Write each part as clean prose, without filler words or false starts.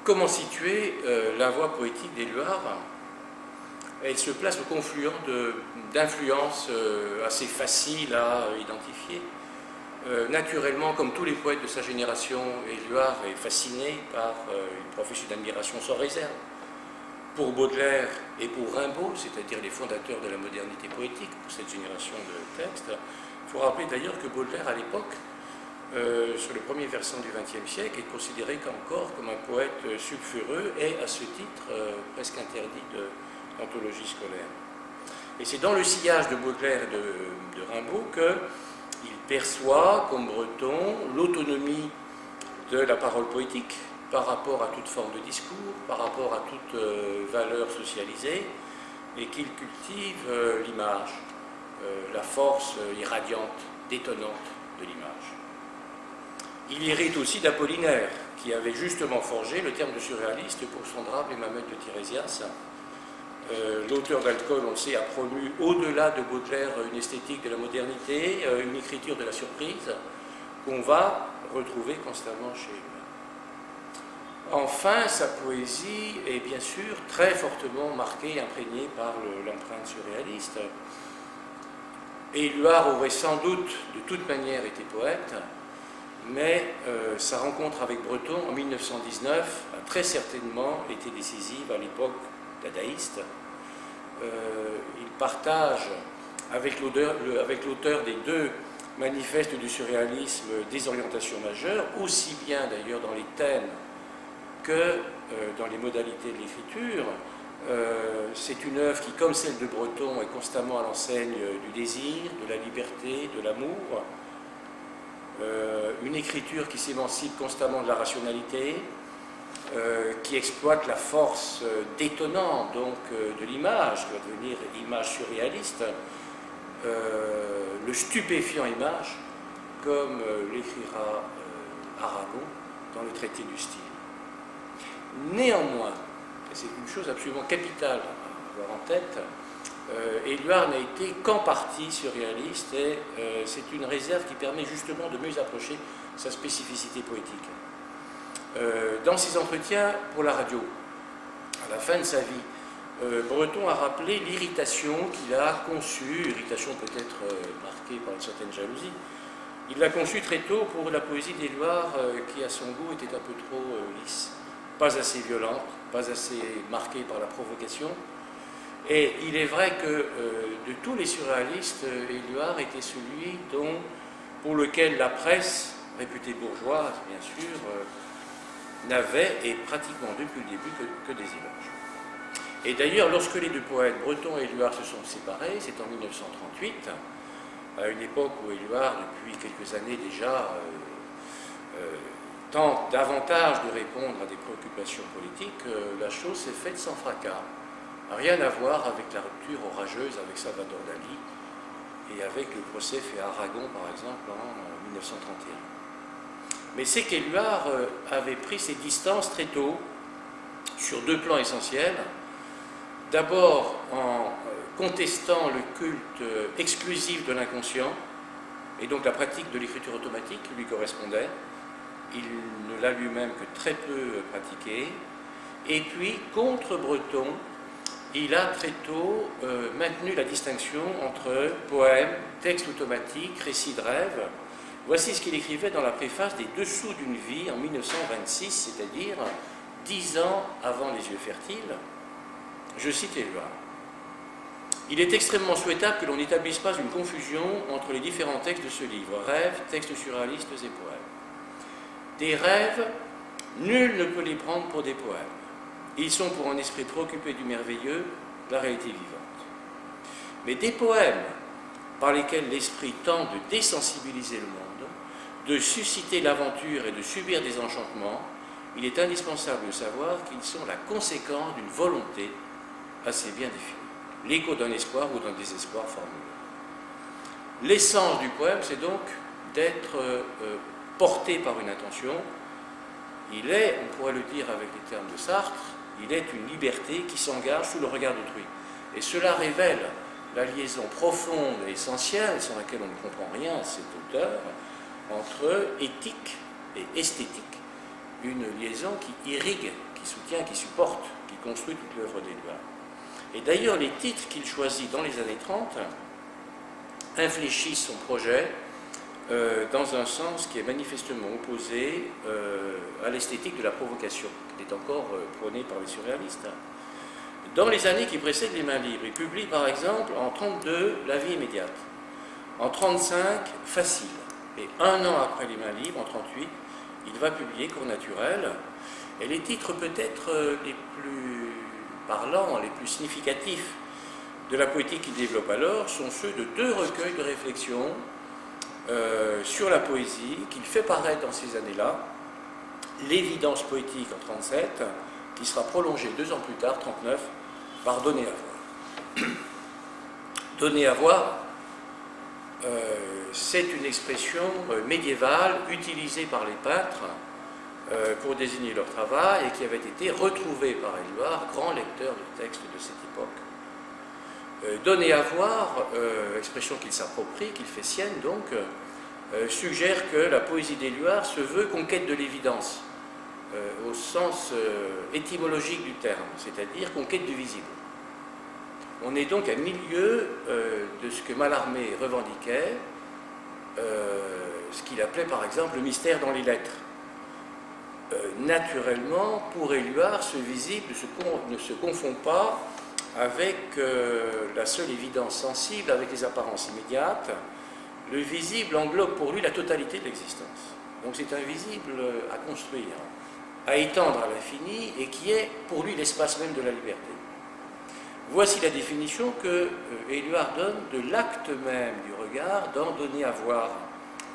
comment situer la voie poétique d'Éluard? Elle se place au confluent d'influences assez faciles à identifier. Naturellement, comme tous les poètes de sa génération, Éluard est fasciné par une profession d'admiration sans réserve pour Baudelaire et pour Rimbaud, c'est-à-dire les fondateurs de la modernité poétique pour cette génération de textes. Il faut rappeler d'ailleurs que Baudelaire, à l'époque, sur le premier versant du XXe siècle, est considéré encore comme un poète sulfureux et, à ce titre, presque interdit d'anthologie scolaire. Et c'est dans le sillage de Baudelaire et de Rimbaud qu'il perçoit, comme Breton, l'autonomie de la parole poétique par rapport à toute forme de discours, par rapport à toute valeur socialisée, et qu'il cultive l'image, la force irradiante, détonnante de l'image. Il hérite aussi d'Apollinaire, qui avait justement forgé le terme de surréaliste pour son drame Les Mamelles de Tirésias. L'auteur d'Alcool, on le sait, a promu au-delà de Baudelaire une esthétique de la modernité, une écriture de la surprise, qu'on va retrouver constamment chez lui. Enfin, sa poésie est bien sûr très fortement marquée, imprégnée par l'empreinte surréaliste. Éluard aurait sans doute, de toute manière, été poète, mais sa rencontre avec Breton en 1919 a très certainement été décisive à l'époque dadaïste. Il partage avec l'auteur des deux manifestes du surréalisme des orientations majeures, aussi bien d'ailleurs dans les thèmes que dans les modalités de l'écriture. C'est une œuvre qui, comme celle de Breton, est constamment à l'enseigne du désir, de la liberté, de l'amour. Une écriture qui s'émancipe constamment de la rationalité, qui exploite la force détonnante donc, de l'image, qui va devenir image surréaliste, le stupéfiant image, comme l'écrira Aragon dans le traité du style. Néanmoins, et c'est une chose absolument capitale à avoir en tête, Éluard n'a été qu'en partie surréaliste et c'est une réserve qui permet justement de mieux approcher sa spécificité poétique. Dans ses entretiens pour la radio, à la fin de sa vie, Breton a rappelé l'irritation qu'il a conçue, irritation peut-être marquée par une certaine jalousie. Il l'a conçue très tôt pour la poésie d'Éluard qui, à son goût, était un peu trop lisse, pas assez violente, pas assez marquée par la provocation. Et il est vrai que de tous les surréalistes, Éluard était celui pour lequel la presse, réputée bourgeoise bien sûr, n'avait, et pratiquement depuis le début, que des éloges. Et d'ailleurs, lorsque les deux poètes, Breton et Éluard, se sont séparés, c'est en 1938, à une époque où Éluard, depuis quelques années déjà, tente davantage de répondre à des préoccupations politiques, la chose s'est faite sans fracas. Rien à voir avec la rupture orageuse avec Salvador Dali et avec le procès fait à Aragon, par exemple, en 1931. Mais c'est qu'Éluard avait pris ses distances très tôt sur deux plans essentiels. D'abord en contestant le culte exclusif de l'inconscient et donc la pratique de l'écriture automatique qui lui correspondait. Il ne l'a lui-même que très peu pratiqué. Et puis, contre Breton, il a très tôt maintenu la distinction entre poème, texte automatique, récit de rêve. Voici ce qu'il écrivait dans la préface des Dessous d'une vie en 1926, c'est-à-dire 10 ans avant Les Yeux fertiles. Je cite Éluard. « Il est extrêmement souhaitable que l'on n'établisse pas une confusion entre les différents textes de ce livre, rêves, textes surréalistes et poèmes. Des rêves, nul ne peut les prendre pour des poèmes. Ils sont pour un esprit préoccupé du merveilleux, la réalité vivante. Mais des poèmes par lesquels l'esprit tente de désensibiliser le monde, de susciter l'aventure et de subir des enchantements, il est indispensable de savoir qu'ils sont la conséquence d'une volonté assez bien définie, l'écho d'un espoir ou d'un désespoir formulé. L'essence du poème, c'est donc d'être porté par une intention. Il est, on pourrait le dire avec les termes de Sartre, il est une liberté qui s'engage sous le regard d'autrui. Et cela révèle la liaison profonde et essentielle, sans laquelle on ne comprend rien à cet auteur, entre éthique et esthétique. Une liaison qui irrigue soutient, qui supporte, qui construit toute l'œuvre d'Éluard. Et d'ailleurs, les titres qu'il choisit dans les années 30 infléchissent son projet dans un sens qui est manifestement opposé à l'esthétique de la provocation, qui est encore prônée par les surréalistes. Dans les années qui précèdent les Mains libres, il publie par exemple en 1932 La vie immédiate, en 1935 Facile, et un an après les Mains libres, en 1938, il va publier Cours naturel, et les titres peut-être les plus parlants, les plus significatifs de la poétique qu'il développe alors sont ceux de deux recueils de réflexions sur la poésie qu'il fait paraître dans ces années-là, L'évidence poétique en 1937, qui sera prolongée 2 ans plus tard, 1939, par Donner à voir. Donner à voir, c'est une expression médiévale utilisée par les peintres pour désigner leur travail et qui avait été retrouvée par Éluard, grand lecteur de textes de cette époque. Donner à voir, expression qu'il s'approprie, qu'il fait sienne donc, suggère que la poésie d'Éluard se veut conquête de l'évidence, au sens étymologique du terme, c'est-à-dire conquête du visible. On est donc à milieu de ce que Mallarmé revendiquait, ce qu'il appelait par exemple le mystère dans les lettres. Naturellement, pour Éluard, ce visible ne se confond pas avec la seule évidence sensible, avec les apparences immédiates. Le visible englobe pour lui la totalité de l'existence. Donc c'est un visible à construire, à étendre à l'infini, et qui est pour lui l'espace même de la liberté. Voici la définition que Éluard donne de l'acte même du regard dans Donner à voir,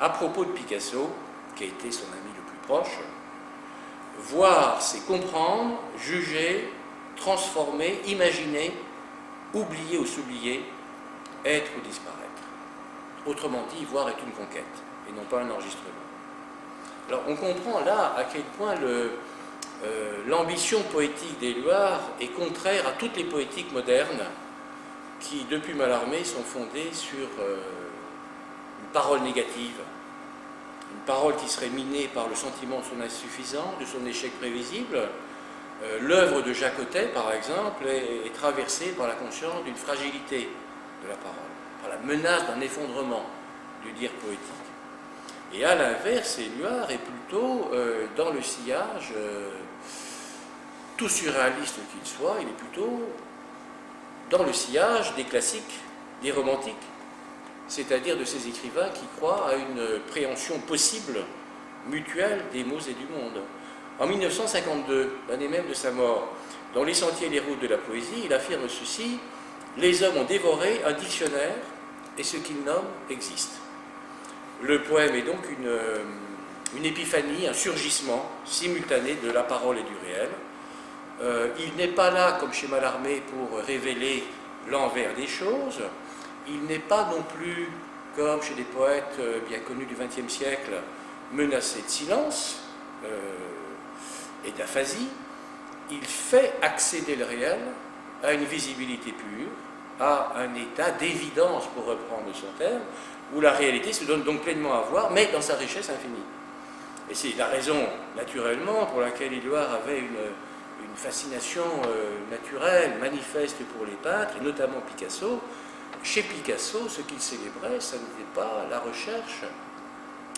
à propos de Picasso, qui a été son ami le plus proche. Voir, c'est comprendre, juger, transformer, imaginer, oublier ou s'oublier, être ou disparaître. Autrement dit, voir est une conquête, et non pas un enregistrement. Alors on comprend là à quel point l'ambition poétique d'Éluard est contraire à toutes les poétiques modernes qui, depuis Mallarmé, sont fondées sur une parole négative, une parole qui serait minée par le sentiment de son insuffisance, de son échec prévisible. L'œuvre de Jacotet, par exemple, est traversée par la conscience d'une fragilité de la parole, par la menace d'un effondrement du dire poétique. Et à l'inverse, Éluard est plutôt dans le sillage, tout surréaliste qu'il soit, il est plutôt dans le sillage des classiques, des romantiques, c'est-à-dire de ces écrivains qui croient à une préhension possible, mutuelle des mots et du monde. En 1952, l'année même de sa mort, dans Les Sentiers et les routes de la poésie, il affirme ceci: « Les hommes ont dévoré un dictionnaire et ce qu'ils nomment existe. » Le poème est donc une épiphanie, un surgissement simultané de la parole et du réel. Il n'est pas là, comme chez Mallarmé, pour révéler l'envers des choses. Il n'est pas non plus, comme chez des poètes bien connus du XXe siècle, menacé de silence et d'aphasie. Il fait accéder le réel à une visibilité pure, à un état d'évidence, pour reprendre son terme, où la réalité se donne donc pleinement à voir, mais dans sa richesse infinie. Et c'est la raison, naturellement, pour laquelle Éluard avait une fascination naturelle, manifeste pour les peintres, et notamment Picasso. Chez Picasso, ce qu'il célébrait, ça n'était pas la recherche,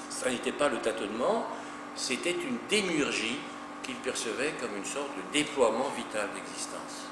ça n'était pas le tâtonnement, c'était une démiurgie qu'il percevait comme une sorte de déploiement vital d'existence.